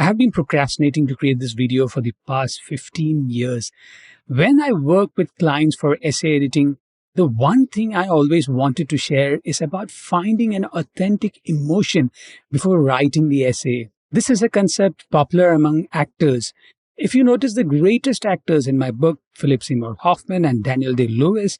I have been procrastinating to create this video for the past 15 years. When I work with clients for essay editing, the one thing I always wanted to share is about finding an authentic emotion before writing the essay. This is a concept popular among actors. If you notice the greatest actors in my book, Philip Seymour Hoffman and Daniel Day-Lewis,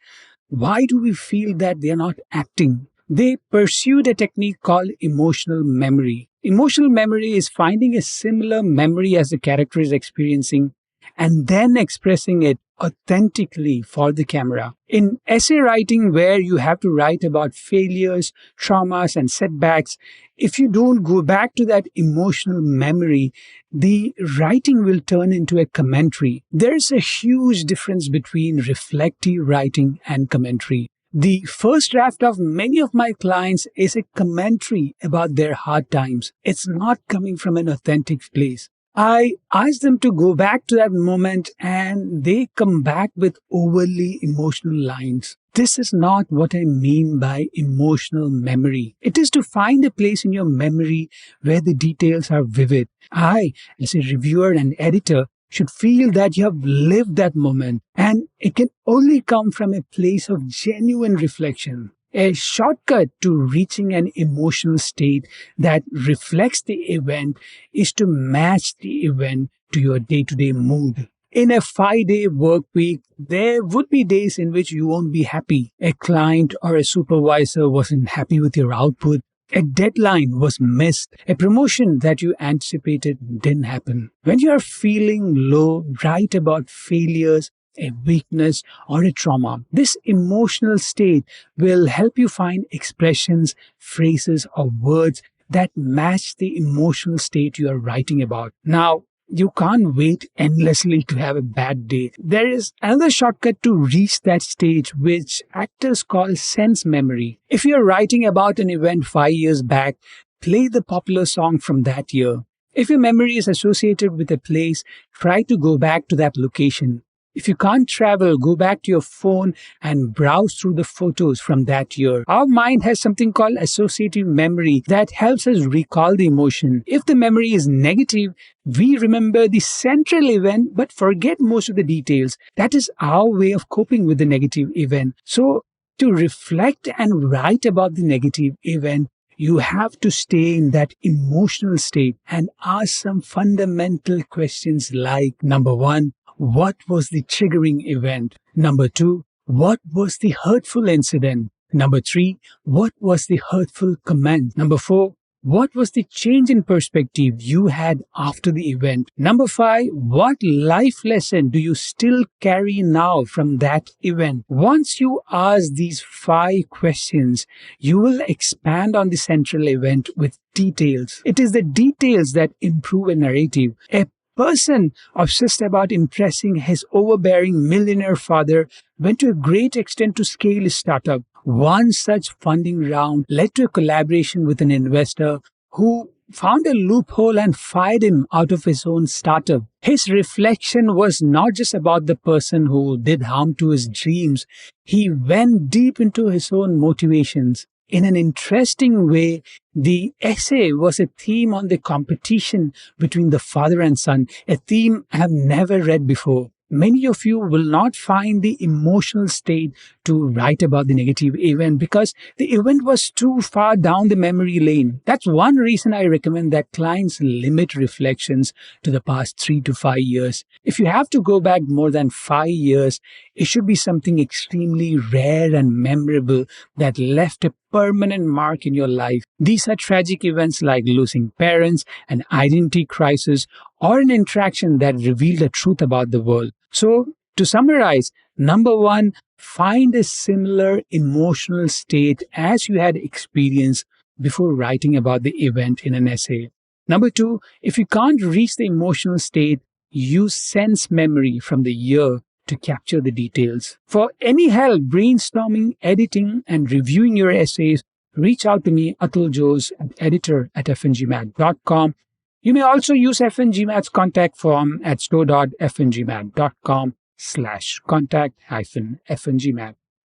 why do we feel that they are not acting? They pursued a technique called emotional memory. Emotional memory is finding a similar memory as the character is experiencing and then expressing it authentically for the camera. In essay writing, where you have to write about failures, traumas, and setbacks, if you don't go back to that emotional memory, the writing will turn into a commentary. There's a huge difference between reflective writing and commentary. The first draft of many of my clients is a commentary about their hard times. It's not coming from an authentic place. I ask them to go back to that moment and they come back with overly emotional lines. This is not what I mean by emotional memory. It is to find a place in your memory where the details are vivid. I, as a reviewer and editor, should feel that you have lived that moment, and it can only come from a place of genuine reflection. A shortcut to reaching an emotional state that reflects the event is to match the event to your day-to-day mood. In a 5-day work week, there would be days in which you won't be happy. A client or a supervisor wasn't happy with your output. A deadline was missed. A promotion that you anticipated didn't happen. When you are feeling low, write about failures, a weakness, or a trauma. This emotional state will help you find expressions, phrases, or words that match the emotional state you are writing about. Now, you can't wait endlessly to have a bad day. There is another shortcut to reach that stage, which actors call sense memory. If you're writing about an event 5 years back, play the popular song from that year. If your memory is associated with a place, try to go back to that location. If you can't travel, go back to your phone and browse through the photos from that year. Our mind has something called associative memory that helps us recall the emotion. If the memory is negative, we remember the central event but forget most of the details. That is our way of coping with the negative event. So, to reflect and write about the negative event, you have to stay in that emotional state and ask some fundamental questions like, number one, what was the triggering event? Number two, what was the hurtful incident? Number three, what was the hurtful comment? Number four, what was the change in perspective you had after the event? Number five, what life lesson do you still carry now from that event? Once you ask these 5 questions, you will expand on the central event with details. It is the details that improve a narrative. A person obsessed about impressing his overbearing millionaire father went to a great extent to scale his startup. One such funding round led to a collaboration with an investor who found a loophole and fired him out of his own startup. His reflection was not just about the person who did harm to his dreams. He went deep into his own motivations. In an interesting way, the essay was a theme on the competition between the father and son, a theme I have never read before. Many of you will not find the emotional state to write about the negative event because the event was too far down the memory lane. That's one reason I recommend that clients limit reflections to the past 3 to 5 years. If you have to go back more than 5 years, it should be something extremely rare and memorable that left a permanent mark in your life. These are tragic events like losing parents, an identity crisis, or an interaction that revealed the truth about the world. So, to summarize, number one, find a similar emotional state as you had experienced before writing about the event in an essay. Number two, if you can't reach the emotional state, use sense memory from the year to capture the details. For any help brainstorming, editing, and reviewing your essays, reach out to me, Atul Jose, at editor@fngmat.com. You may also use FNGMAT's contact form at store.fngmat.com/contact-fngmat.